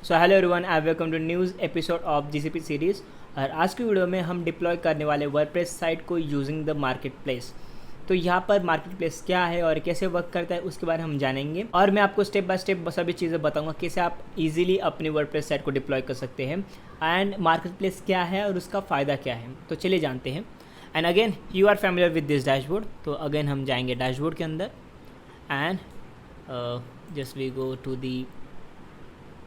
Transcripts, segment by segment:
So hello everyone I welcome to news episode of GCP series. और आज की video में हम डिप्लॉय करने वाले वर्डप्रेस साइट को यूजिंग द मार्केट प्लेस। तो यहाँ पर मार्केट प्लेस क्या है और कैसे वर्क करता है उसके बारे में हम जानेंगे, और मैं आपको स्टेप बाय स्टेप सभी चीज़ें बताऊंगा कैसे आप इजीली अपनी वर्डप्रेस साइट को डिप्लॉय कर सकते हैं एंड मार्केट प्लेस क्या है और उसका फ़ायदा क्या है। तो चलिए जानते हैं। And again you are familiar with this dashboard. तो अगेन हम जाएंगे डैशबोर्ड के अंदर and just we go to the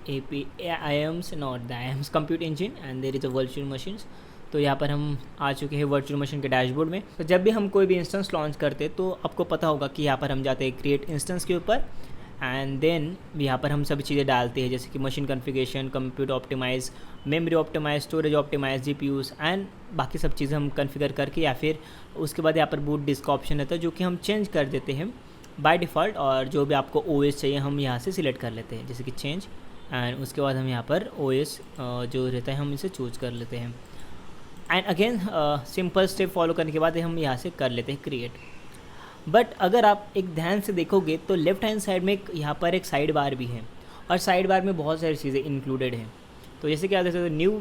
IAMs, not the IAMs compute engine, and there is a virtual machines। तो यहाँ पर हम आ चुके हैं वर्चुअल मशीन के डैशबोर्ड में। तो जब भी हम कोई भी इंस्टेंस लॉन्च करते हैं तो आपको पता होगा कि यहाँ पर हम जाते हैं क्रिएट इंस्टेंस के ऊपर एंड देन यहाँ पर हम सभी चीज़ें डालते हैं, जैसे कि machine configuration, compute optimise, memory optimise, storage optimise, GPUs and बाकी सब चीज़ें हम कॉन्फ़िगर करके, या फिर उसके बाद यहाँ पर बूट डिस्क का ऑप्शन रहता है जो कि हम चेंज कर देते हैं बाय डिफ़ॉल्ट। और जो भी आपको OS चाहिए हम यहाँ से सिलेक्ट कर लेते हैं, जैसे कि चेंज, एंड उसके बाद हम यहाँ पर OS जो रहता है हम इसे चूज कर लेते हैं। And again simple step follow करने के बाद हम यहाँ से कर लेते हैं क्रिएट। बट अगर आप एक ध्यान से देखोगे तो लेफ्ट हैंड साइड में यहाँ पर एक साइड बार भी है, और साइड बार में बहुत सारी चीज़ें इंक्लूडेड हैं। तो जैसे कि आप देख सकते हो new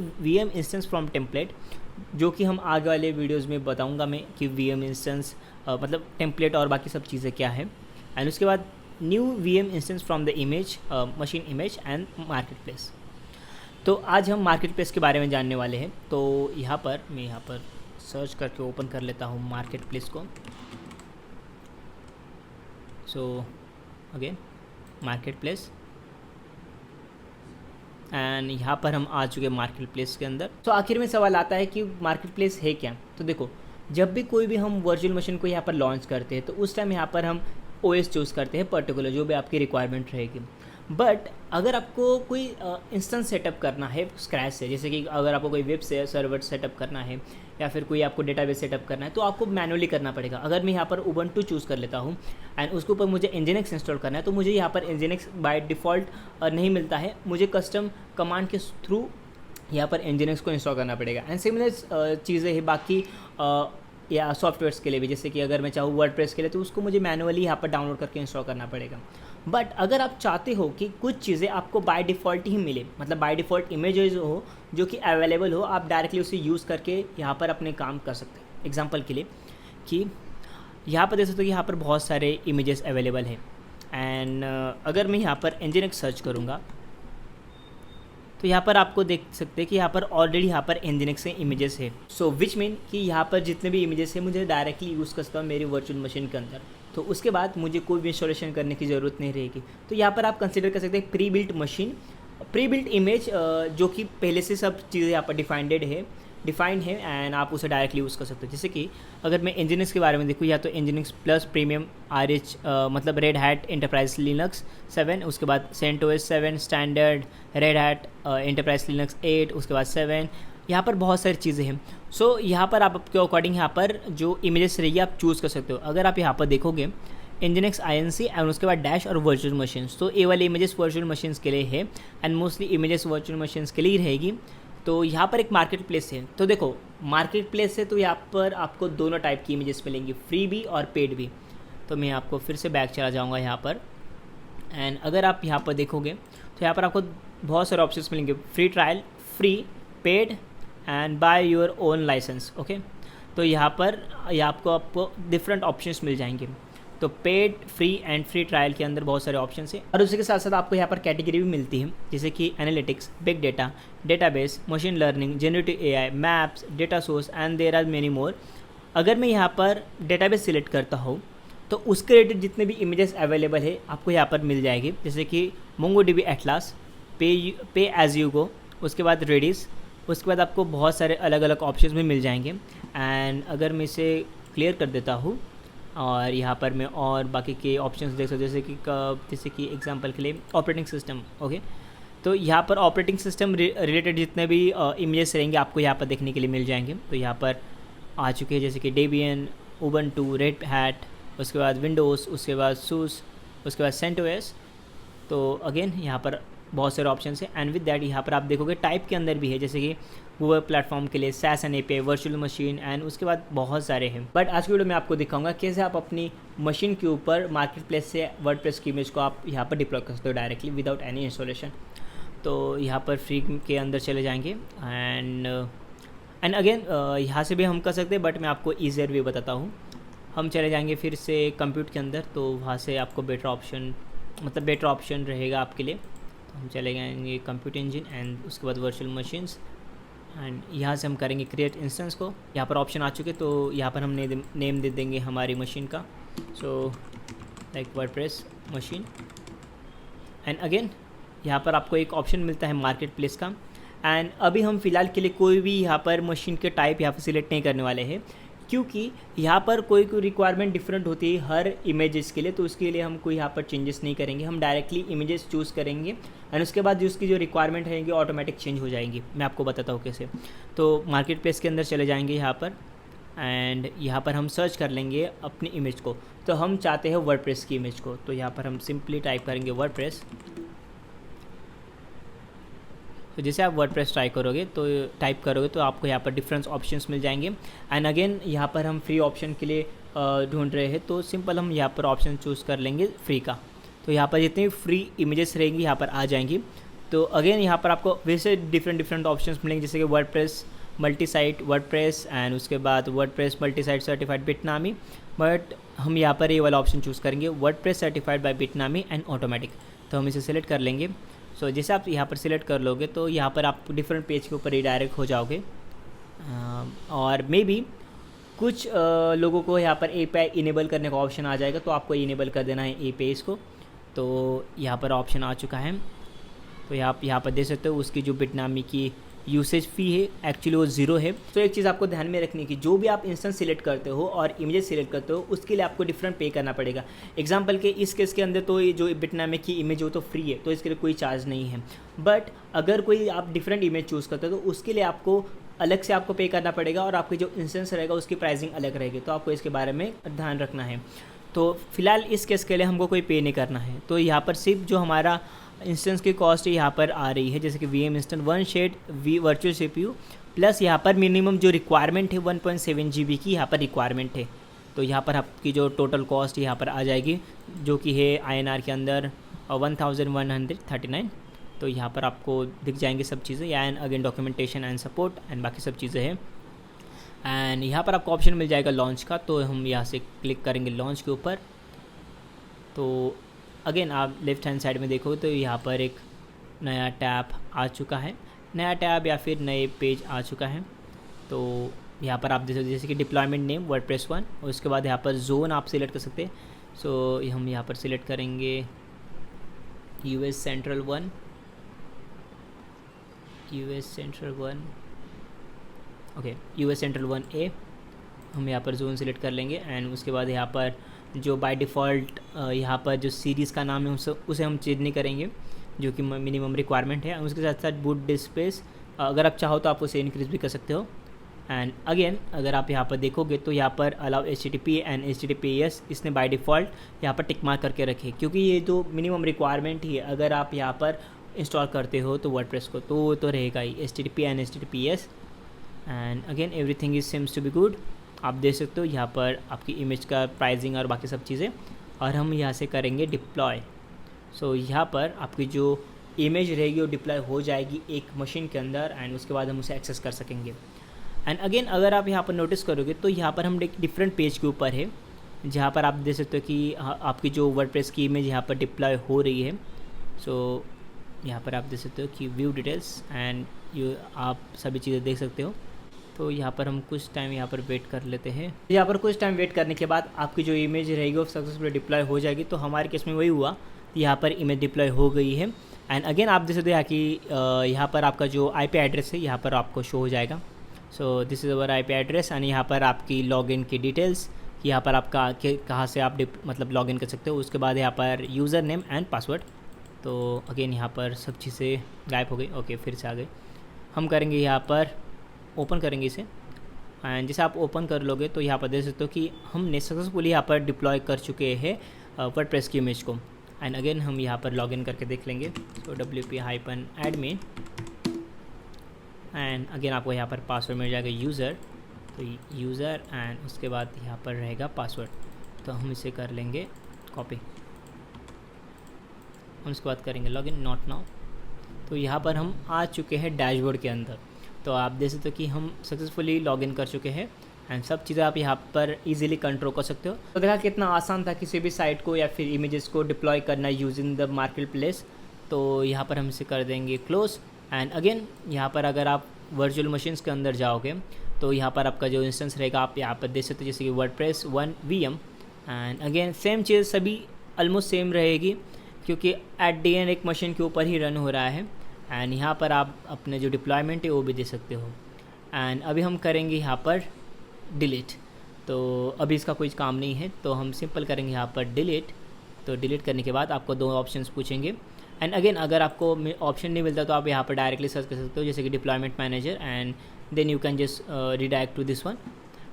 VM instance from template, जो कि हम आगे वाले वीडियोज़ में बताऊँगा मैं कि VM इंस्टेंस मतलब टेम्पलेट और बाकी सब चीज़ें क्या है। एंड उसके बाद new VM instance from the image machine image and market place. तो आज हम मार्केट प्लेस के बारे में जानने वाले हैं। तो यहाँ पर मैं यहाँ पर सर्च करके ओपन कर लेता हूँ मार्केट प्लेस को। So again market place, and यहाँ पर हम आ चुके मार्केट प्लेस के अंदर। तो आखिर में सवाल आता है कि मार्केट प्लेस है क्या। तो देखो, जब भी कोई भी हम वर्चुअल मशीन को यहाँ पर लॉन्च करते हैं तो उस टाइम यहाँ पर हम OS चूज़ करते हैं पर्टिकुलर, जो भी आपकी रिक्वायरमेंट रहेगी। बट अगर आपको कोई इंस्टेंस सेटअप करना है स्क्रैच से, जैसे कि अगर आपको कोई वेब से सर्वर सेटअप करना है या फिर कोई आपको डेटाबेस सेटअप करना है, तो आपको मैनुअली करना पड़ेगा। अगर मैं यहाँ पर उबंटू चूज़ कर लेता हूँ एंड उसके ऊपर मुझे Nginx इंस्टॉल करना है, तो मुझे यहाँ पर Nginx बाय डिफ़ॉल्ट नहीं मिलता है, मुझे कस्टम कमांड के थ्रू यहाँ पर Nginx को इंस्टॉल करना पड़ेगा। एंड सिमिलर चीज़ें हैं बाकी या सॉफ्टवेयर्स के लिए भी, जैसे कि अगर मैं चाहूँ वर्डप्रेस के लिए तो उसको मुझे मैनुअली यहाँ पर डाउनलोड करके इंस्टॉल करना पड़ेगा। बट अगर आप चाहते हो कि कुछ चीज़ें आपको बाय डिफ़ॉल्ट ही मिले, मतलब बाय डिफ़ॉल्ट इमेजेस हो जो कि अवेलेबल हो, आप डायरेक्टली उसे यूज़ करके यहाँ पर अपने काम कर सकते हैं। एग्जांपल के लिए कि यहाँ पर देख सकते हो कि यहाँ पर बहुत सारे इमेजेस अवेलेबल हैं एंड अगर मैं यहाँ पर Nginx सर्च करूँगा तो यहाँ पर आपको देख सकते हैं कि यहाँ पर ऑलरेडी यहाँ पर Nginx से इमेजेस है। सो विच मीन कि यहाँ पर जितने भी इमेजेस हैं मुझे डायरेक्टली यूज़ कर सकता हूँ मेरी वर्चुअल मशीन के अंदर। तो उसके बाद मुझे कोई भी इंस्टॉलेशन करने की ज़रूरत नहीं रहेगी। तो यहाँ पर आप कंसिडर कर सकते हैं प्री बिल्ट इमेज, जो कि पहले से सब चीज़ें यहाँ पर डिफाइंड है एंड आप उसे डायरेक्टली यूज़ कर सकते हो। जैसे कि अगर मैं Nginx के बारे में देखूँ, या तो Nginx प्लस प्रीमियम RH मतलब रेड हैट एंटरप्राइज लिनक्स 7, उसके बाद CentOS 7 standard, red hat enterprise Linux 8, उसके बाद 7, यहाँ पर बहुत सारी चीज़ें हैं। सो यहाँ पर आप आपके अकॉर्डिंग यहाँ पर जो इमेजेस रहेगी आप चूज़ कर सकते हो। अगर आप यहाँ पर देखोगे Nginx INC एंड उसके बाद डैश और वर्चुअल मशीन्स, तो ये वाले इमेजेस वर्चुअल मशीन्स के लिए है and mostly images virtual machines के लिए ही रहेगी। तो यहाँ पर एक मार्केट प्लेस है। तो देखो, मार्केट प्लेस है तो यहाँ पर आपको दोनों टाइप की इमेजेस मिलेंगी, फ्री भी और पेड भी। तो मैं आपको फिर से बैक चला जाऊँगा यहाँ पर, एंड अगर आप यहाँ पर देखोगे तो यहाँ पर आपको बहुत सारे ऑप्शंस मिलेंगे, free trial, free, paid and by your own licence. Okay, तो यहाँ पर आपको डिफरेंट ऑप्शंस मिल जाएंगे। तो paid, free and free trial के अंदर बहुत सारे ऑप्शंस हैं, और उसी के साथ साथ आपको यहाँ पर कैटेगरी भी मिलती है, जैसे कि analytics, big data, database, machine learning, generative AI, maps, data source and there are many more. अगर मैं यहाँ पर डेटाबेस सिलेक्ट करता हूँ तो उसके रिलेटेड जितने भी इमेजेस अवेलेबल है आपको यहाँ पर मिल जाएगी, जैसे कि MongoDB एटलास, पे एज यू गो, उसके बाद रेडिस, उसके बाद आपको बहुत सारे अलग अलग ऑप्शंस भी मिल जाएंगे। एंड अगर मैं इसे क्लियर कर देता हूँ और यहाँ पर मैं और बाकी के ऑप्शंस देख सकते हो, जैसे कि एग्जांपल के लिए ऑपरेटिंग सिस्टम। ओके, तो यहाँ पर ऑपरेटिंग सिस्टम रिलेटेड जितने भी इमेजेस रहेंगे आपको यहाँ पर देखने के लिए मिल जाएंगे। तो यहाँ पर आ चुके हैं जैसे कि डेबियन, उबंटू, रेड हैट, उसके बाद विंडोज़, उसके बाद सूस, उसके बाद CentOS। तो अगेन यहाँ पर बहुत सारे ऑप्शन है। एंड विद दैट यहाँ पर आप देखोगे टाइप के अंदर भी है, जैसे कि गूगल प्लेटफॉर्म के लिए SaaS and API, virtual machine, and उसके बाद बहुत सारे हैं। बट आज की वीडियो में आपको दिखाऊंगा कैसे आप अपनी मशीन के ऊपर मार्केट प्लेस से वर्डप्रेस की इमेज को आप यहाँ पर डिप्लॉय कर सकते हो डायरेक्टली विदाउट एनी इंस्टॉलेशन। तो यहाँ पर फ्री के अंदर चले जाएंगे एंड अगेन यहाँ से भी हम कर सकते हैं, बट मैं आपको ईजियर वे बताता हूँ। हम चले जाएंगे फिर से कंप्यूट के अंदर, तो वहाँ से आपको बेटर ऑप्शन रहेगा आपके लिए। तो हम चले जाएंगे कंप्यूट इंजन एंड उसके बाद वर्चुअल मशीन्स, एंड यहाँ से हम करेंगे क्रिएट इंस्टेंस को। यहाँ पर ऑप्शन आ चुके, तो यहाँ पर हम नेम दे देंगे हमारी मशीन का, so like WordPress machine. And again यहाँ पर आपको एक ऑप्शन मिलता है मार्केट प्लेस का। एंड अभी हम फ़िलहाल के लिए कोई भी यहाँ पर मशीन के टाइप यहाँ पर सिलेक्ट नहीं करने वाले हैं, क्योंकि यहाँ पर कोई रिक्वायरमेंट डिफरेंट होती है हर इमेजेस के लिए। तो उसके लिए हम कोई यहाँ पर चेंजेस नहीं करेंगे, हम डायरेक्टली इमेजेस चूज़ करेंगे एंड उसके बाद उसकी जो रिक्वायरमेंट रहेंगी ऑटोमेटिक चेंज हो जाएंगी। मैं आपको बताता हूँ कैसे। तो मार्केट प्लेस के अंदर चले जाएंगे यहाँ पर, एंड यहाँ पर हम सर्च कर लेंगे अपनी इमेज को। तो हम चाहते हैं वर्डप्रेस की इमेज को, तो यहाँ पर हम सिंपली टाइप करेंगे वर्डप्रेस। तो जैसे आप वर्डप्रेस टाइप करोगे तो आपको यहाँ पर डिफरेंट ऑप्शंस मिल जाएंगे। एंड अगेन यहाँ पर हम फ्री ऑप्शन के लिए ढूंढ रहे हैं, तो सिंपल हम यहाँ पर ऑप्शन चूज़ कर लेंगे फ्री का। तो यहाँ पर जितनी फ्री इमेजेस रहेंगी यहाँ पर आ जाएंगी। तो अगेन यहाँ पर आपको वैसे डिफरेंट ऑप्शंस मिलेंगे, जैसे कि WordPress multi site WordPress and उसके बाद WordPress multi site certified Bitnami. But हम यहाँ पर ये वाला ऑप्शन चूज़ करेंगे, WordPress certified by Bitnami and automatic. तो हम इसे सेलेक्ट कर लेंगे। सो जैसे आप यहाँ पर सिलेक्ट कर लोगे तो यहाँ पर आप डिफरेंट पेज के ऊपर रिडायरेक्ट हो जाओगे। और मे बी कुछ लोगों को यहाँ पर API इनेबल करने का ऑप्शन आ जाएगा, तो आपको इनेबल कर देना है APIs को। तो यहाँ पर ऑप्शन आ चुका है, तो आप यहाँ पर देख सकते हो उसकी जो बिटनामी की यूसेज फ़ी है एक्चुअली वो 0 है। तो एक चीज़ आपको ध्यान में रखनी है कि जो भी आप इंस्टेंस सिलेक्ट करते हो और इमेजेस सिलेक्ट करते हो उसके लिए आपको डिफरेंट पे करना पड़ेगा। एग्जांपल के इस केस के अंदर तो ये जो बिटनामी की इमेज हो तो फ्री है, तो इसके लिए कोई चार्ज नहीं है। बट अगर कोई आप डिफरेंट इमेज चूज़ करते हो तो उसके लिए आपको अलग से आपको पे करना पड़ेगा, और आपकी जो इंस्टेंस रहेगा उसकी प्राइसिंग अलग रहेगी। तो आपको इसके बारे में ध्यान रखना है। तो फिलहाल इस केस के लिए हमको कोई पे नहीं करना है। तो यहाँ पर सिर्फ जो हमारा इंस्टेंस की कॉस्ट यहाँ पर आ रही है, जैसे कि VM instant 1 shared virtual CPU plus यहाँ पर मिनिमम जो रिक्वायरमेंट है 1.7 GB की यहाँ पर रिक्वायरमेंट है। तो यहाँ पर आपकी जो टोटल कॉस्ट यहाँ पर आ जाएगी, जो कि है INR के अंदर 1139। तो यहाँ पर आपको दिख जाएंगे सब चीज़ें, and again documentation and support and बाकी सब चीज़ें हैं। एंड यहाँ पर आपको ऑप्शन मिल जाएगा लॉन्च का, तो हम यहाँ से क्लिक करेंगे लॉन्च के ऊपर। तो अगेन आप लेफ़्ट हैंड साइड में देखोगे तो यहाँ पर एक नया टैब आ चुका है, नया टैब या फिर नए पेज आ चुका है। तो यहाँ पर आप देख सकते जैसे कि डिप्लॉयमेंट नेम वर्डप्रेस 1, और उसके बाद यहाँ पर जोन आप सिलेक्ट कर सकते हैं। सो हम यहाँ पर सिलेक्ट करेंगे US central 1, okay US central 1A। हम यहाँ पर जोन सिलेक्ट कर लेंगे एंड उसके बाद यहाँ पर जो बाय डिफ़ॉल्ट यहाँ पर जो सीरीज़ का नाम है उसे हम चेंज नहीं करेंगे, जो कि मिनिमम रिक्वायरमेंट है। उसके साथ साथ बूट डिस्क स्पेस अगर आप चाहो तो आप उसे इंक्रीज़ भी कर सकते हो। एंड अगेन अगर आप यहाँ पर देखोगे तो यहाँ पर अलाउ HTTP एंड HTTPS इसने बाय डिफ़ॉल्ट यहाँ पर टिक मार्क करके रखे, क्योंकि ये जो मिनिमम रिक्वायरमेंट ही है। अगर आप यहाँ पर इंस्टॉल करते हो तो वर्डप्रेस को, तो वो तो रहेगा ही HTTP and HTTPS। And again everything is seems to be good. आप देख सकते हो यहाँ पर आपकी इमेज का प्राइसिंग और बाकी सब चीज़ें, और हम यहाँ से करेंगे डिप्लॉय। सो यहाँ पर आपकी जो इमेज रहेगी वो डिप्लॉय हो जाएगी एक मशीन के अंदर, एंड उसके बाद हम उसे एक्सेस कर सकेंगे। एंड अगेन अगर आप यहाँ पर नोटिस करोगे तो यहाँ पर हम एक डिफरेंट पेज के ऊपर है, जहाँ पर आप देख सकते हो कि आपकी जो वर्डप्रेस की इमेज यहाँ पर डिप्लॉय हो रही है। सो यहाँ पर आप देख सकते हो कि व्यू डिटेल्स एंड आप सभी चीज़ें देख सकते हो। तो यहाँ पर हम कुछ टाइम यहाँ पर वेट कर लेते हैं। यहाँ पर कुछ टाइम वेट करने के बाद आपकी जो इमेज रहेगी वो सक्सेसफुली डिप्लॉय हो जाएगी। तो हमारे केस में वही हुआ, यहाँ पर इमेज डिप्लॉय हो गई है। एंड अगेन आप देख सकते हो कि यहाँ पर आपका जो IP एड्रेस है यहाँ पर आपको शो हो जाएगा। So this is our IP address, and यहाँ पर आपकी लॉगिन की डिटेल्स, यहाँ पर आपका कहाँ से आप लॉगिन कर सकते हो। उसके बाद यहाँ पर यूज़र नेम एंड पासवर्ड। तो अगेन यहाँ पर सब चीज़ें गायब हो गई। ओके फिर से आ गए। हम करेंगे यहाँ पर ओपन करेंगे इसे, एंड जैसे आप ओपन कर लोगे तो यहाँ पर देख सकते हो कि हमने सक्सेसफुली यहाँ पर डिप्लॉय कर चुके हैं वर्डप्रेस की इमेज को। एंड अगेन हम यहाँ पर लॉगिन करके देख लेंगे। तो wp-admin एंड अगेन आपको यहाँ पर पासवर्ड मिल जाएगा यूज़र, तो यूज़र एंड उसके बाद यहाँ पर रहेगा पासवर्ड। तो हम इसे कर लेंगे कॉपी, उसके बाद करेंगे लॉगिन, नॉट नाउ। तो यहाँ पर हम आ चुके हैं डैशबोर्ड के अंदर। तो आप देख सकते हो कि हम सक्सेसफुली लॉगिन कर चुके हैं एंड सब चीज़ें आप यहाँ पर इजीली कंट्रोल कर सकते हो। तो देखा कितना आसान था किसी भी साइट को या फिर इमेजेस को डिप्लॉय करना यूजिंग द मार्केट प्लेस। तो यहाँ पर हम इसे कर देंगे क्लोज एंड अगेन यहाँ पर अगर आप वर्चुअल मशीन्स के अंदर जाओगे तो यहाँ पर आपका जो इंस्टेंस रहेगा आप यहाँ पर देख सकते हो, जैसे कि WordPress 1 VM and again same चीज़ सभी ऑलमोस्ट सेम रहेगी क्योंकि एट दी एंड एक मशीन के ऊपर ही रन हो रहा है। एंड यहाँ पर आप अपने जो डिप्लॉयमेंट है वो भी दे सकते हो। एंड अभी हम करेंगे यहाँ पर डिलीट। तो अभी इसका कोई काम नहीं है तो हम सिंपल करेंगे यहाँ पर डिलीट। तो डिलीट करने के बाद आपको दो ऑप्शंस पूछेंगे एंड अगेन अगर आपको ऑप्शन नहीं मिलता तो आप यहाँ पर डायरेक्टली सर्च कर सकते हो, जैसे कि deployment manager and then you can just redirect to this one.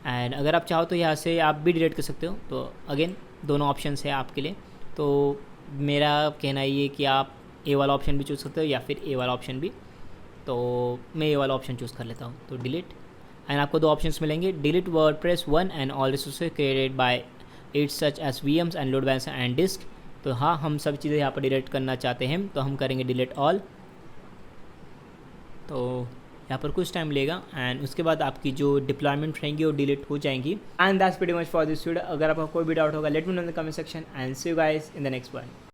And अगर आप चाहो तो यहाँ से आप भी डिलीट कर सकते हो। तो अगेन दोनों ऑप्शंस है आपके लिए। तो मेरा कहना ये है कि आप ए वाला ऑप्शन भी चूज़ करते हो या फिर ए वाला ऑप्शन भी। तो मैं ए वाला ऑप्शन चूज़ कर लेता हूँ। तो डिलीट एंड आपको दो ऑप्शंस मिलेंगे, delete WordPress 1 and all resources created by it such as VMs and load balance and disk. तो हाँ, हम सब चीज़ें यहाँ पर डिलीट करना चाहते हैं तो हम करेंगे डिलीट ऑल। तो यहाँ पर कुछ टाइम लेगा एंड उसके बाद आपकी जो डिप्लॉयमेंट रहेंगी वो डिलीट हो जाएंगी। And that's pretty much for this video. अगर आपका कोई भी डाउट होगा let me know in the comment section and see you guys in the next one.